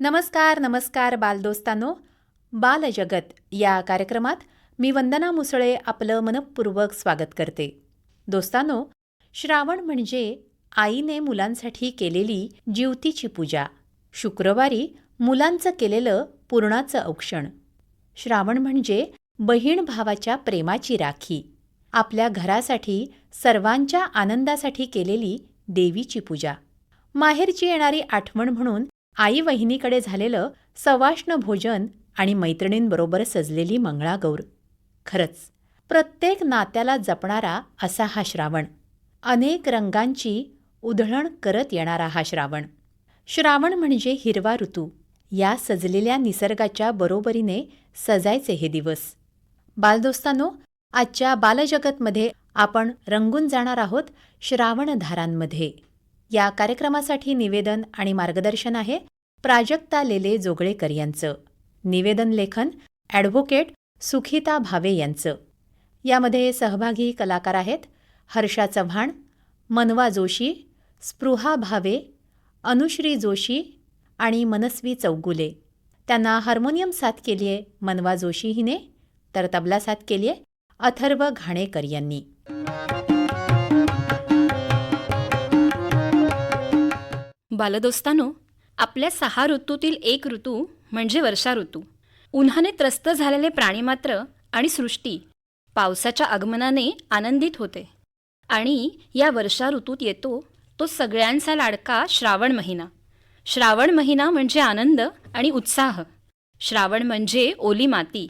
नमस्कार नमस्कार बालदोस्तांनो. बालजगत या कार्यक्रमात मी वंदना मुसळे आपलं मनःपूर्वक स्वागत करते. दोस्तांनो, श्रावण म्हणजे आईने मुलांसाठी केलेली जीवतीची पूजा. शुक्रवारी मुलांचं केलेलं पुरणाचं औक्षण. श्रावण म्हणजे बहीण भावाच्या प्रेमाची राखी. आपल्या घरासाठी सर्वांच्या आनंदासाठी केलेली देवीची पूजा. माहेरची येणारी आठवण म्हणून आई वहिनीकडे झालेलं सवाष्ण भोजन आणि मैत्रिणींबरोबर सजलेली मंगळागौर. खरंच प्रत्येक नात्याला जपणारा असा हा श्रावण. अनेक रंगांची उधळण करत येणारा हा श्रावण. श्रावण म्हणजे हिरवा ऋतू. या सजलेल्या निसर्गाच्या बरोबरीने सजायचे हे दिवस. बालदोस्तांनो, आजच्या बालजगतमध्ये आपण रंगून जाणार आहोत श्रावणधारांमध्ये. या कार्यक्रमासाठी निवेदन आणि मार्गदर्शन आहे प्राजक्ता लेले जोगळेकर यांचं. निवेदन लेखन ॲडव्होकेट सुखिता भावे यांचं. यामध्ये सहभागी कलाकार आहेत हर्षा चव्हाण, मनवा जोशी, स्पृहा भावे, अनुश्री जोशी आणि मनस्वी चौगुले. त्यांना हार्मोनियम साथ केली आहे मनवा जोशी हिने, तर तबला साथ केली आहे अथर्व घाणेकर यांनी. बालदोस्तांनो, आपल्या 6 ऋतूतील एक ऋतू म्हणजे वर्षा ऋतू. उन्हाने त्रस्त झालेले प्राणीमात्र आणि सृष्टी पावसाच्या आगमनाने आनंदित होते. आणि या वर्षा ऋतूत येतो तो सगळ्यांचा लाडका श्रावण महिना. श्रावण महिना म्हणजे आनंद आणि उत्साह. श्रावण म्हणजे ओली माती.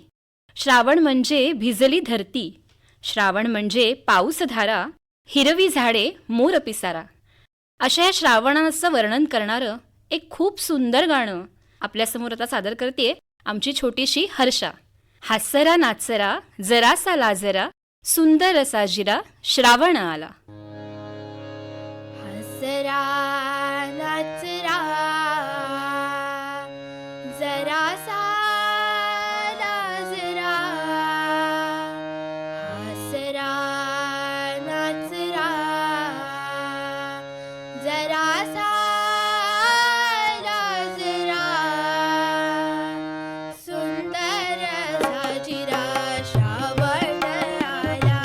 श्रावण म्हणजे भिजली धरती. श्रावण म्हणजे पाऊसधारा, हिरवी झाडे, मोर पिसारा. अशा या श्रावणाचं वर्णन करणारं एक खूप सुंदर गाणं आपल्यासमोर आता सादर करते आमची छोटीशी हर्षा. हासरा नाचरा जरासा लाजरा, सुंदर असा जिरा श्रावण आला. हसरा नाचरा जरासा लाजरा, हसरा नाचरा जरासा लाजरा, सुंदर साजिरा श्रावण आला,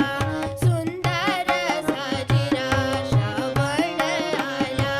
सुंदर साजिरा श्रावण आला.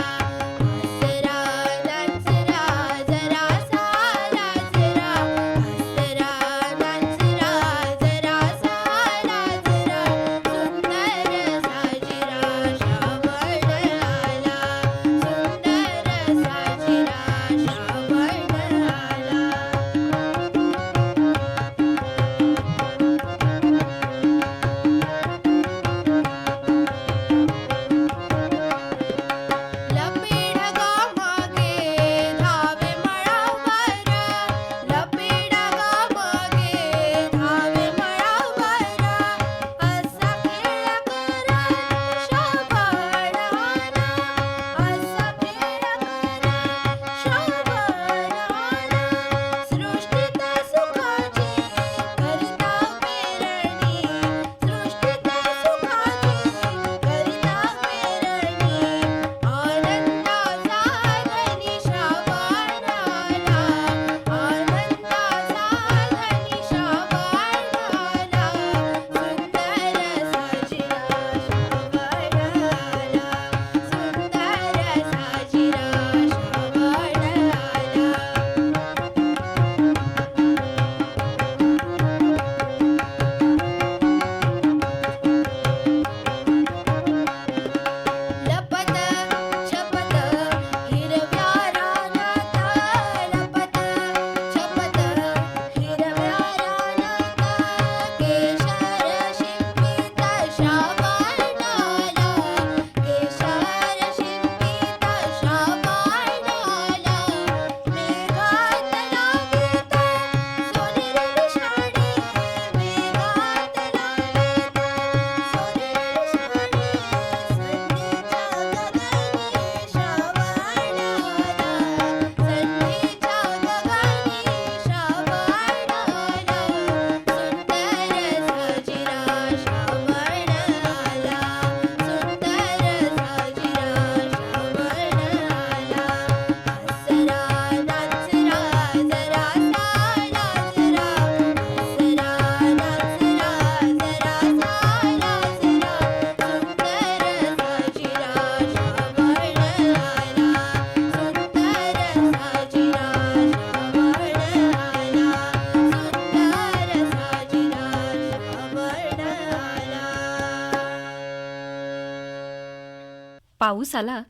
पाऊस आला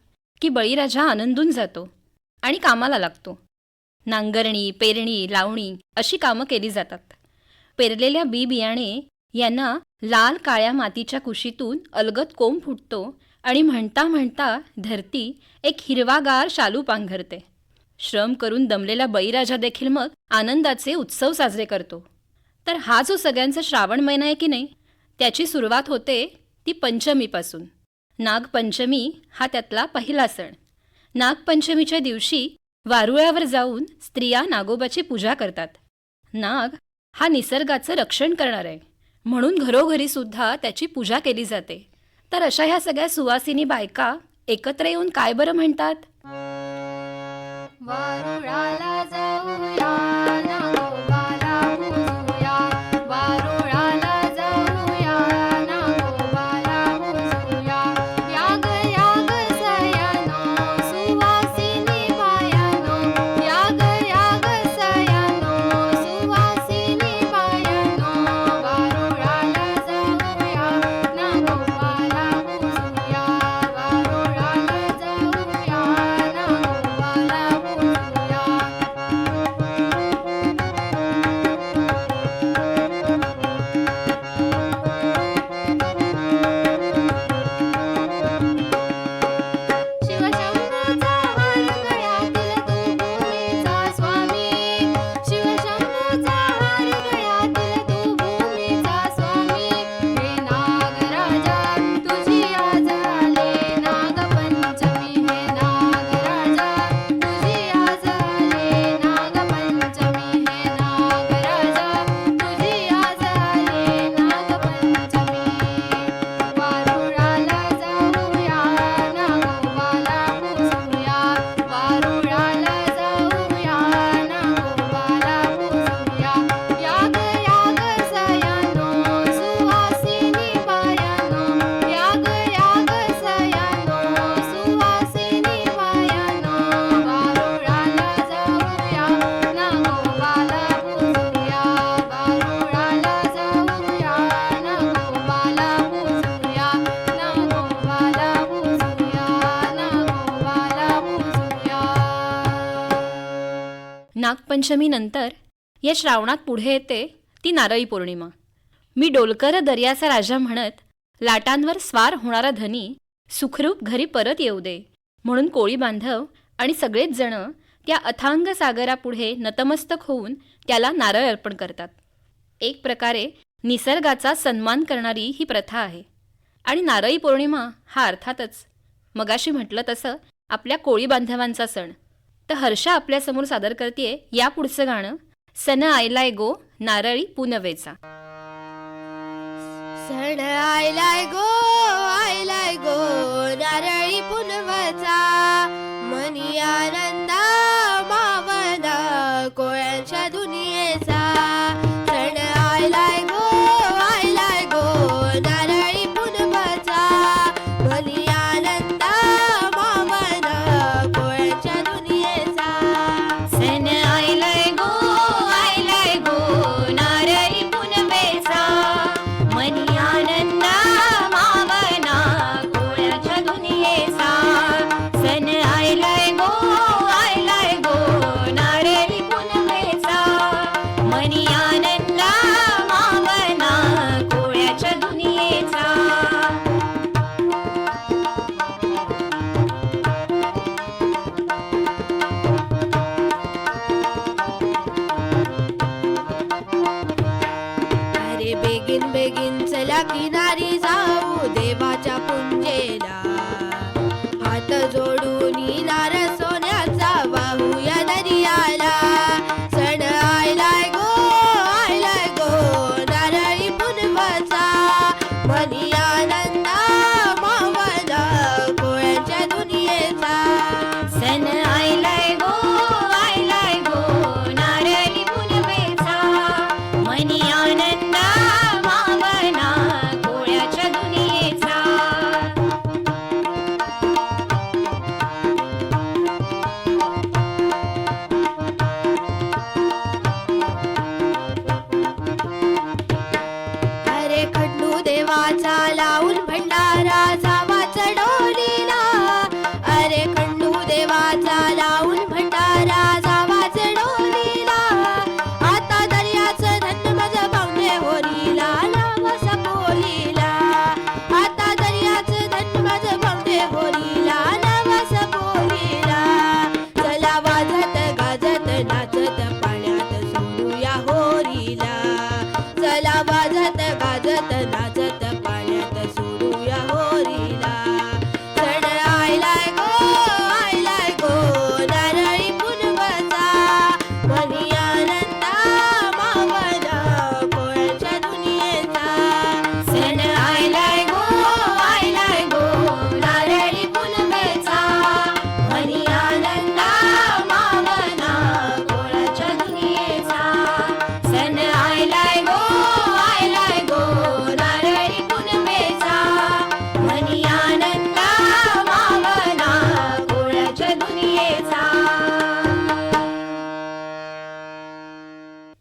की बळीराजा आनंदून जातो आणि कामाला लागतो. नांगरणी, पेरणी, लावणी अशी कामं केली जातात. पेरलेल्या बी बियाणे यांना लाल काळ्या मातीच्या कुशीतून अलगद कोंब फुटतो आणि म्हणता म्हणता धरती एक हिरवागार शालू पांघरते. श्रम करून दमलेला बळीराजा देखील मग आनंदाचे उत्सव साजरे करतो. तर हा जो सगळ्यांचा श्रावण महिना आहे की नाही, त्याची सुरुवात होते ती पंचमीपासून. नागपंचमी हा त्यातला पहिला सण. नागपंचमीच्या दिवशी वारुळावर जाऊन स्त्रिया नागोबाची पूजा करतात. नाग हा निसर्गाचं रक्षण करणार आहे, म्हणून घरोघरी सुद्धा त्याची पूजा केली जाते. तर अशा ह्या सगळ्या सुवासिनी बायका एकत्र येऊन काय बरं म्हणतात? वारुळाला जाऊया, नागोबाला पूजूया. वारुळाला जाऊया, नागोबाला पूजूया. याग याग सयानो, सुवासिनी बायानो. याग याग सयानो, सुवासिनी बायानो. वारुळाला जाऊया, नागोबाला पूजूया. वारुळाला जाऊया, नागोबाला पूजूया. शिवशंभूचा हार गळ्यातील तू भूमीचा स्वामी. शिवशंभूचा हार गळ्यातील तू भूमीचा स्वामी. हे नागराजा तुझी आज आले नागपंचमी. हे नागराजा तुझी आज आले नागपंचमी. हे नागराजा तुझी आज आले नागपंचमी. वारुळाला जाऊया, नागोबाला पूजूया. वारुळाला जाऊया, नागोबाला पूजूया. याग याग सयानो, सुवासिनी बायानो. याग याग सयानो, सुवासिनी बायानो. वारुळाला जाऊया, नागोबाला पूजूया. वारुळाला जाऊया, नागोबाला पूजूया. नागोबाला पूजूया, नागोबाला पूजूया. नागपंचमीनंतर या श्रावणात पुढे येते ती नारळी पौर्णिमा. मी डोलकर दर्याचा राजा म्हणत लाटांवर स्वार होणारा धनी सुखरूप घरी परत येऊ दे म्हणून कोळी बांधव आणि सगळेच जण त्या अथांग सागरापुढे नतमस्तक होऊन त्याला नारळ अर्पण करतात. एक प्रकारे निसर्गाचा सन्मान करणारी ही प्रथा आहे. आणि नारळी पौर्णिमा हा अर्थातच मगाशी म्हटलं तसं आपल्या कोळी बांधवांचा सण. तर हर्षा आपल्यासमोर सादर करतेय या पुढचं गाणं, सन आयलाय गो नारळी पुनवेचा. सण आयलाय गो नारळी पुनवचा. मनी आनंदा मावना कोळ्यांच्या दुनियेचा. सण आयलाय गो नारळी पुनवचा. मनी आनंदा मावना कोळ्यांच्या दुनियेचा. सन आयलाय गो नारळी पुनवेचा. मनी आनंदा मावना कोळ्याच्या दुनियेचा. सन आयलाय गो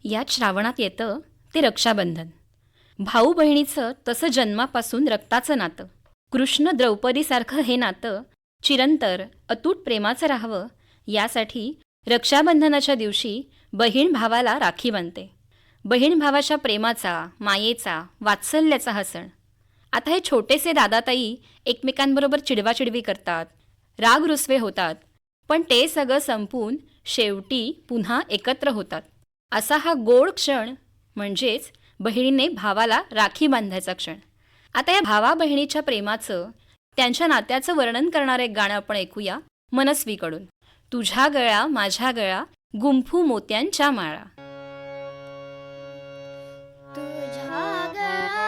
यात श्रावणात येतं ते रक्षाबंधन. भाऊ बहिणीचं तसं जन्मापासून रक्ताचं नातं. कृष्ण द्रौपदीसारखं हे नातं चिरंतर अतूट प्रेमाचं राहावं यासाठी रक्षाबंधनाच्या दिवशी बहीण भावाला राखी बांधते. बहीण भावाच्या प्रेमाचा, मायेचा, वात्सल्याचा हा सण. आता हे छोटेसे दादाताई एकमेकांबरोबर चिडवाचिडवी करतात, राग रुसवे होतात, पण ते सगळं संपून शेवटी पुन्हा एकत्र होतात. असा हा गोड क्षण म्हणजेच बहिणीने भावाला राखी बांधायचा क्षण. आता या भावा बहिणीच्या प्रेमाचं, त्यांच्या नात्याचं वर्णन करणारं एक गाणं आपण ऐकूया मनस्वीकडून. तुझ्या गळा माझ्या गळा गुंफू मोत्यांच्या माळा. तुझ्या गळा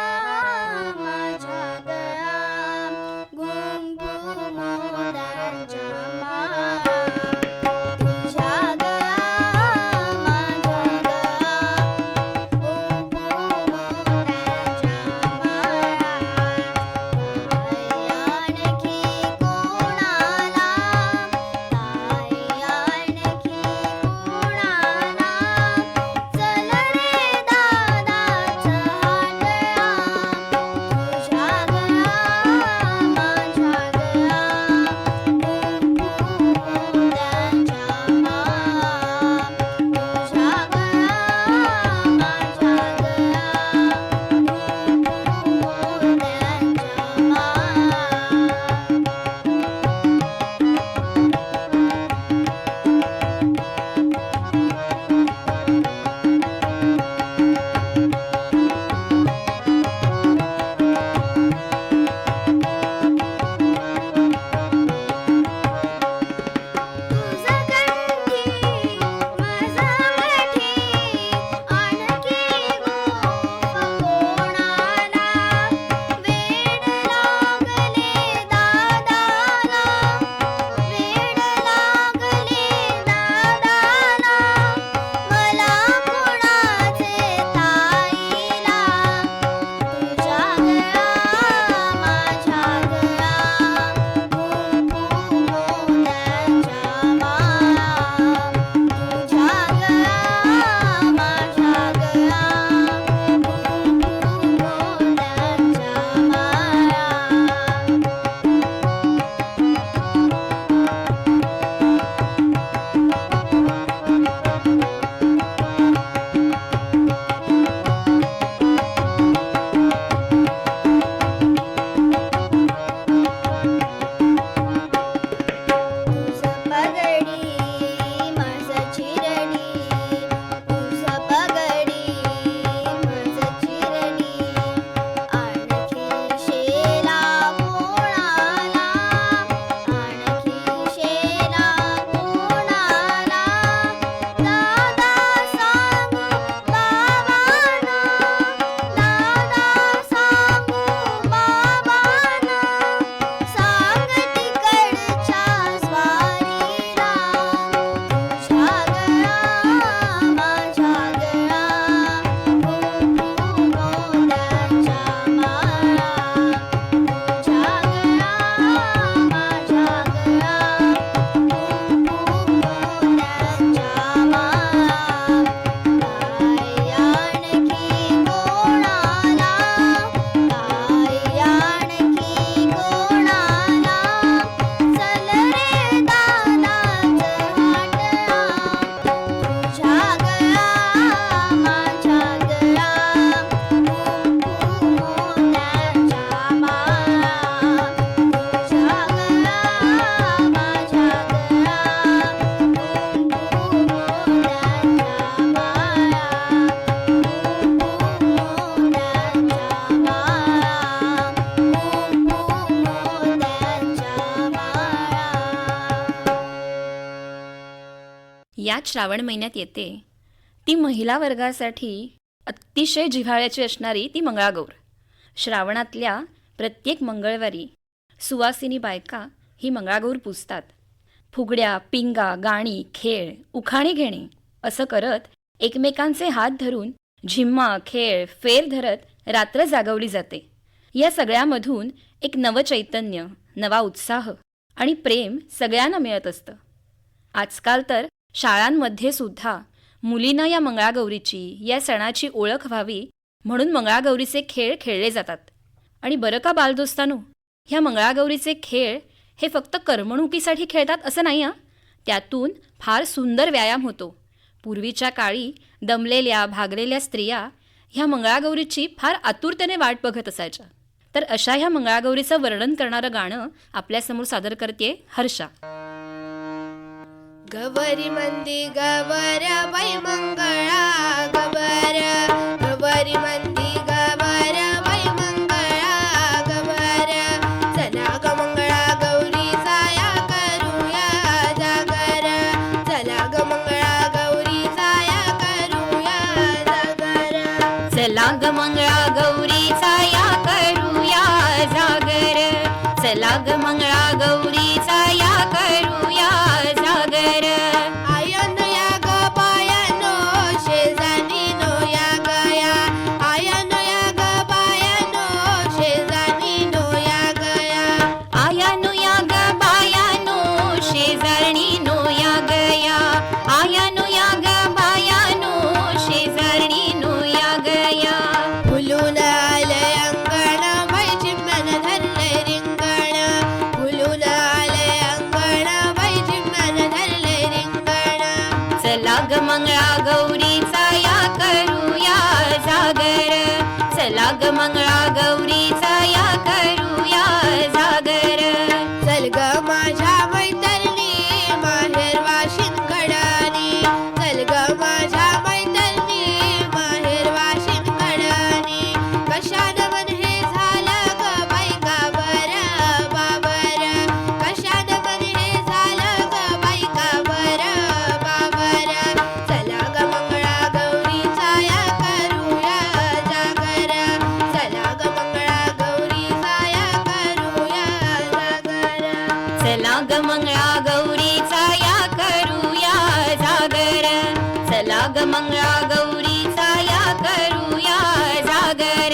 माझ्या गळा गुंफू मोत्यांच्या माळा. तुझ्या गळा माझ्या गळा गुंफू मोत्यांच्या माळा. आणखी कोणाला, आणखी कोणाला, चल रे दादाच हांडळा. तुझ्या गळा माझ्या गळा गुंफू मोत्यांच्या माळा. तुझ्या गळा माझ्या याच श्रावण महिन्यात येते ती महिला वर्गासाठी अतिशय जिव्हाळ्याची असणारी ती मंगळागौर. श्रावणातल्या प्रत्येक मंगळवारी सुवासिनी बायका ही मंगळागौर पुजतात. फुगड्या, पिंगा, गाणी, खेळ, उखाणे घेणे असं करत एकमेकांचे हात धरून झिम्मा, खेळ, फेर धरत रात्र जागवली जाते. या सगळ्यामधून एक नवचैतन्य, नवा उत्साह आणि प्रेम सगळ्यांना मिळत असतं. आजकाल तर शाळांमध्ये सुद्धा मुलींना या मंगळागौरीची, या सणाची ओळख व्हावी म्हणून मंगळागौरीचे खेळ खेळले जातात. आणि बरं का बालदोस्तानो, ह्या मंगळागौरीचे खेळ हे फक्त करमणुकीसाठी खेळतात असं नाही हां. त्यातून फार सुंदर व्यायाम होतो. पूर्वीच्या काळी दमलेल्या भागलेल्या स्त्रिया ह्या मंगळागौरीची फार आतुरतेने वाट बघत असायच्या. तर अशा ह्या मंगळागौरीचं वर्णन करणारं गाणं आपल्यासमोर सादर करते हर्षा. गवरी मंदी गवर बाई मंगळा गवर, गवरी मंदी गवर बाई मंगळा गवर. चला ग मंगळा गौरीचा या करूया जागर, चला ग मंगळा गौरीचा या करूया जागर. चला ग मंगळा गौरीचा या करूया जागर, चला ग मंगळा गौरीचा या करूया जागर. आयनो या ग बायानो शेजारीनो या गया, आयनो या ग बायानो शेजारीनो या गया. आयानो या ग बायानो शेजारणीनो या गया, आयानो या ग बायानो शेजारणीनो या गया. फुलून आलंय अंगण बाई चिमण धरलंय रिंगण, फुलून आलंय अंगण बाई चिमण धरलंय रिंगण. चला ग मंगळा गौरीचा या करूया जागर, चला ग मंगळा गौरीचा या करूया जागर. चल ग माझ्या मैतरणी माहेर वाशिन कडानी, चल ग माझ्या मैतरणी माहेर वाशिन कडानी. कशानं मन हे झालं ग बाई का बरं बाबर, कशानं मन हे झालं ग बाई का बरं बाबर. चला ग मंगळा गौरीचा या करूया जागर, चला ग मंगळा गौरीचा या करूया जागर. चला ग मंगळा गौरीचा या करूया जागर, चला ग मंगळा गौरीचा या करूया जागर.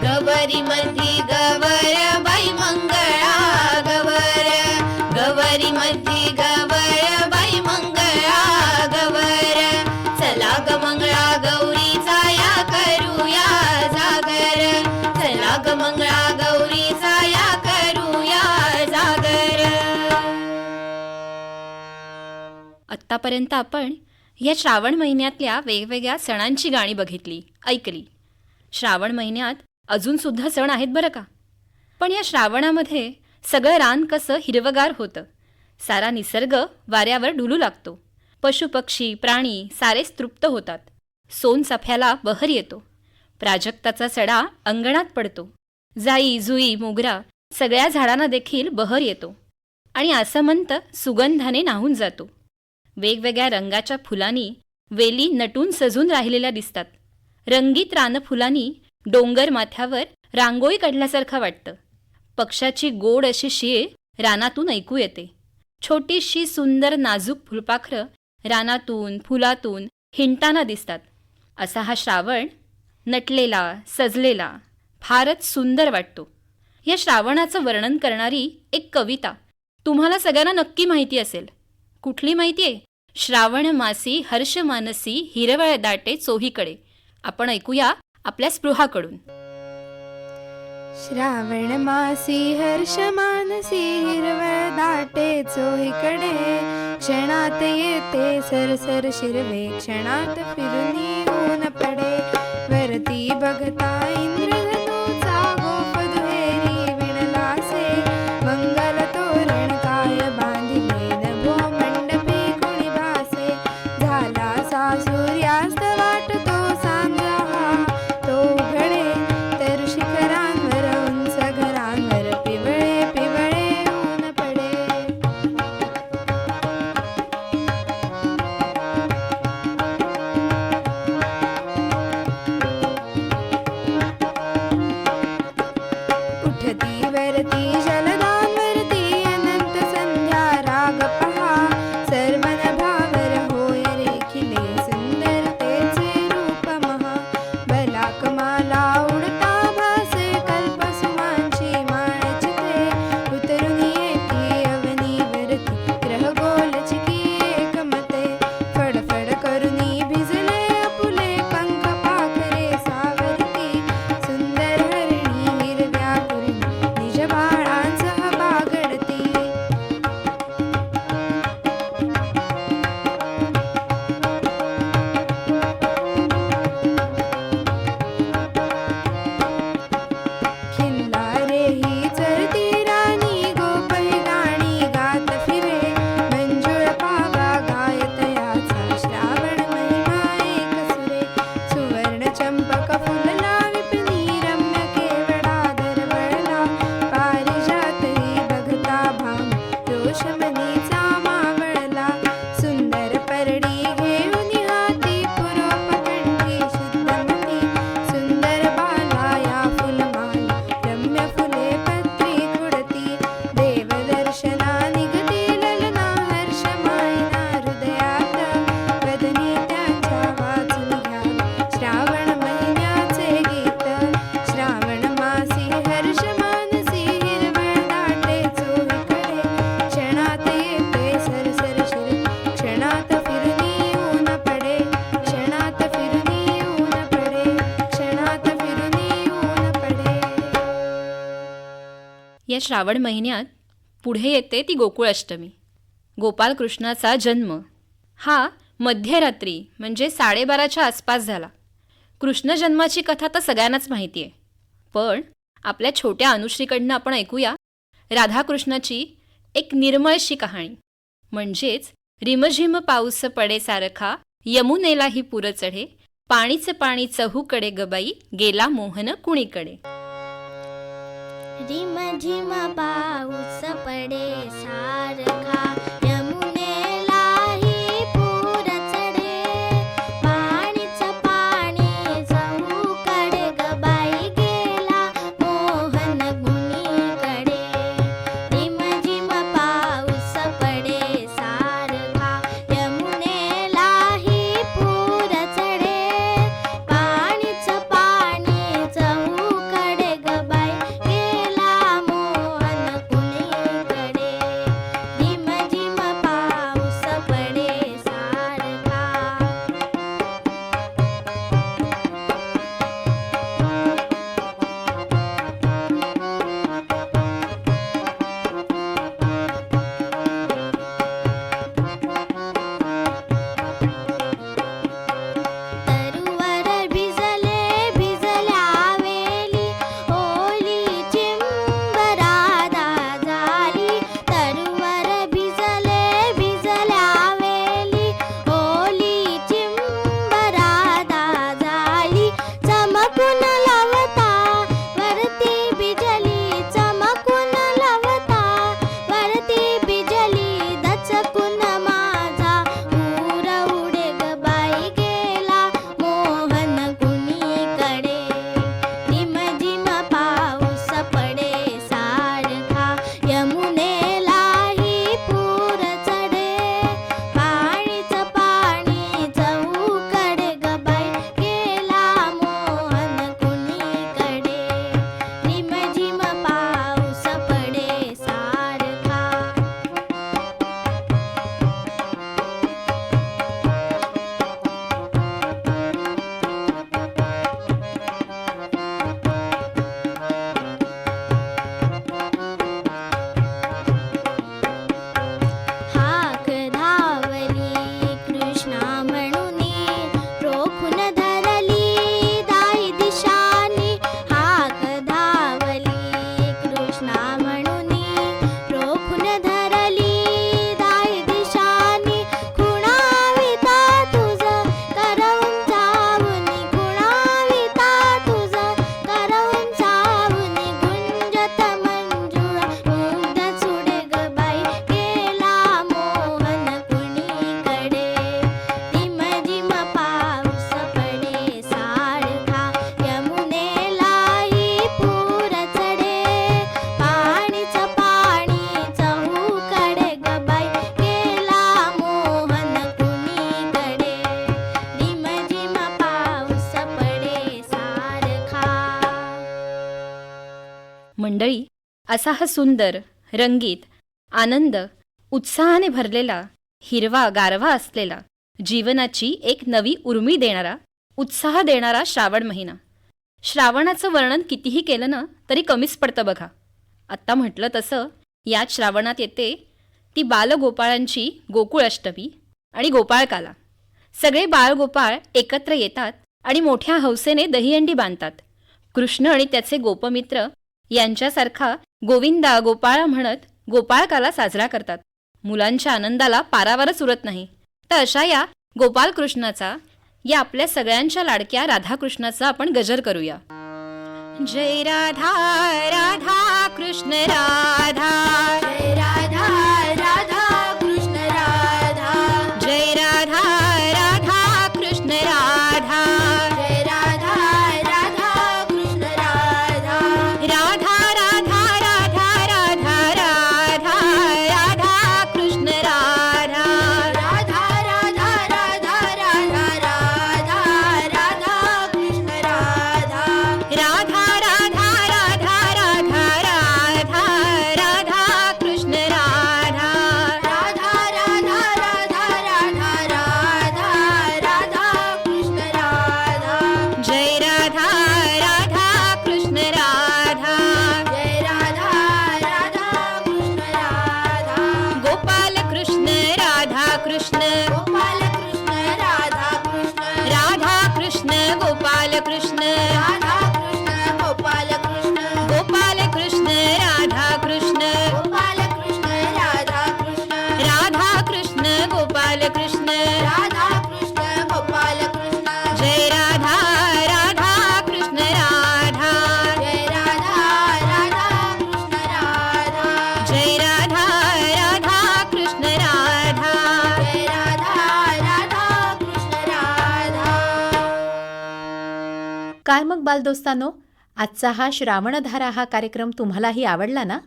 गवरी मधी गवर बाई मंगळा गवर, गवरी मधी गवर बाई मंगळा गवर. चला ग मंगळा गौरीचा या करूया जागर, चला ग मंगळा गौरीचा या करूया जागर. आत्तापर्यंत आपण या श्रावण महिन्यातल्या वेगवेगळ्या सणांची गाणी बघितली, ऐकली. श्रावण महिन्यात अजूनसुद्धा सण आहेत बरं का. पण या श्रावणामध्ये सगळं रान कसं हिरवगार होतं. सारा निसर्ग वाऱ्यावर डुलू लागतो. पशुपक्षी प्राणी सारेच तृप्त होतात. सोनचाफ्याला बहर येतो. प्राजक्ताचा सडा अंगणात पडतो. जाई जुई मोगरा सगळ्या झाडांना देखील बहर येतो. आणि आसमंत सुगंधाने न्हाऊन जातो. वेगवेगळ्या रंगाच्या फुलांनी वेली नटून सजून राहिलेल्या दिसतात. रंगीत रानफुलांनी डोंगर माथ्यावर रांगोळी काढल्यासारखं वाटतं. पक्षाची गोड अशी शीळ रानातून ऐकू येते. छोटीशी सुंदर नाजूक फुलपाखरं रानातून फुलातून हिंडताना दिसतात. असा हा श्रावण नटलेला सजलेला फारच सुंदर वाटतो. या श्रावणाचं वर्णन करणारी एक कविता तुम्हाला सगळ्यांना नक्की माहिती असेल. कुठली माहिती आहे? श्रावण मासी हर्ष मानसी हिरवळ दाटे चोहीकडे. आपण ऐकूया आपल्या स्पृहाकडून. श्रावण मासी हर्ष मानसी हिरवळ दाटे चोहीकडे, क्षणात येते सरसर शिरवे क्षणात फिरुनी ऊन पडे. वरती बघता इंद्रधनुचा गोप दुहेरी विणलासे, मंगल तोरण काय बांधिले नभो मंडपी कुणी भासे. झाला सा सूर्यास्त वाटतो सांगा हा तो उघडे, तर शिखरांवर उंच घरांवर पिवळे पिवळे ऊन पडे. या श्रावण महिन्यात पुढे येते ती गोकुळाष्टमी. गोपालकृष्णाचा जन्म हा मध्यरात्री म्हणजे 12:30च्या आसपास झाला. कृष्ण जन्माची कथा तर सगळ्यांनाच माहिती आहे, पण आपल्या छोट्या अनुश्रीकडनं आपण ऐकूया राधाकृष्णाची एक निर्मळशी कहाणी. म्हणजेच रिमझिम पाऊस पडे सारखा, यमुनेलाही पूर चढे, पाणीच पाणी चहूकडे गबाई, गेला मोहन कुणीकडे. रिम झिम पाऊस पडे सारखा, यमुनेलाही पूर चढे, पाणीच पाणी चहूकडे गबाई, गेला मोहन कुणीकडे. रिम झिम पाऊस पडे सारखा, यमुनेलाही पूर चढे, पाणीच पाणी चहूकडे गबाई, गेला मोहन कुणीकडे. रिम झिम पाऊस पडे सारखा. तरुवर भिजले भिजल्या वेली, ओली चिंब राधा झाली. तरुवर भिजले भिजल्या वेली, ओली चिंब राधा झाली. चमकून लवता वरती बिजली, चमकून लवता वरती बिजली, दचकून माझा ऊर उडे गबाई, गेला मोहन कुणीकडे. रिम झिम पाऊस पडे सारखा, यमुनेलाही पूर चढे, पाणीच पाणी चहूकडे गबाई, गेला मोहन कुणीकडे. रिम झिम पाऊस पडे सारखा. हाक धावली कृष्णा म्हणुनी, रोखून धरली दाही दिशानी. हाक धावली कृष्णा म्हणुनी, रोखून धरली दाही दिशानी. खुणाविता तुझं करवून चावुनी, खुणाविता तुझं करवून चावुनी, गुंजत मंजुळा मुग्ध चुडे गबाई, गेला मोहन कुणीकडे. रिम झिम पाऊस पडे सारखा, यमुनेलाही पूर चढे, पाणीच पाणी चहूकडे गबाई, गेला मोहन कुणीकडे. रिम झिम पाऊस पडे सारखा. मंडळी, असा हा सुंदर, रंगीत, आनंद, उत्साहाने भरलेला, हिरवा गारवा असलेला, जीवनाची एक नवी उर्मी देणारा, उत्साह देणारा श्रावण महिना. श्रावणाचं वर्णन कितीही केलं ना तरी कमीच पडतं बघा. आत्ता म्हटलं तसं याच श्रावणात येते ती बालगोपाळांची गोकुळाष्टमी आणि गोपाळकाला. सगळे बाळगोपाळ एकत्र येतात आणि मोठ्या हौसेने दहीहंडी बांधतात. कृष्ण आणि त्याचे गोपमित्र यांच्यासारखा गोविंदा गोपाळा म्हणत गोपाळकाला साजरा करतात. मुलांच्या आनंदाला पारावारच उरत नाही. तर अशा या गोपालकृष्णाचा, या आपल्या सगळ्यांच्या लाडक्या राधाकृष्णाचा आपण गजर करूया. जय राधा राधा कृष्ण राधा, जय राधा राधा कृष्ण राधा, जय राधा राधा कृष्ण राधा, जय राधा राधा कृष्ण राधा, राधा राधा राधा राधा राधा राधा कृष्ण राधा, राधा राधा राधा राधा राधा राधा कृष्ण राधा, राधा राधा राधा राधा राधा राधा काय मग बालदोस्तानो, आजचा हा श्रावणधारा हा कार्यक्रम तुम्हालाही आवडला ना?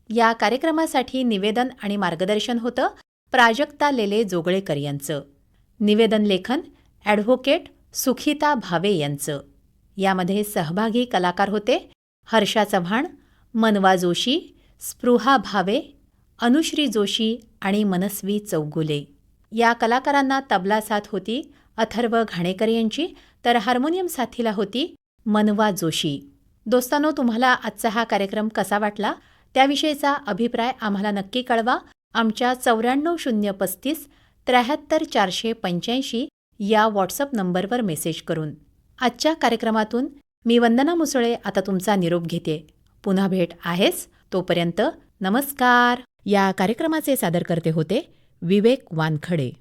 या कार्यक्रमासाठी निवेदन आणि मार्गदर्शन होतं प्राजक्ता लेले जोगळेकर यांचं. निवेदन लेखन ॲडव्होकेट सुखिता भावे यांचं. यामध्ये सहभागी कलाकार होते हर्षा चव्हाण, मनवा जोशी, स्पृहा भावे, अनुश्री जोशी आणि मनस्वी चौगुले. या कलाकारांना तबला साथ होती अथर्व घाणेकर यांची, तर हार्मोनियम साथीला होती मनवा जोशी. दोस्तांनो, तुम्हाला आजचा हा कार्यक्रम कसा वाटला त्याविषयीचा अभिप्राय आम्हाला नक्की कळवा. आमच्या 94 035 73 485 या व्हॉट्सअप नंबरवर मेसेज करून. आजच्या कार्यक्रमातून मी वंदना मुसळे आता तुमचा निरोप घेते. पुन्हा भेट आहेच, तोपर्यंत नमस्कार. या कार्यक्रमाचे सादरकर्ते होते विवेक वानखडे.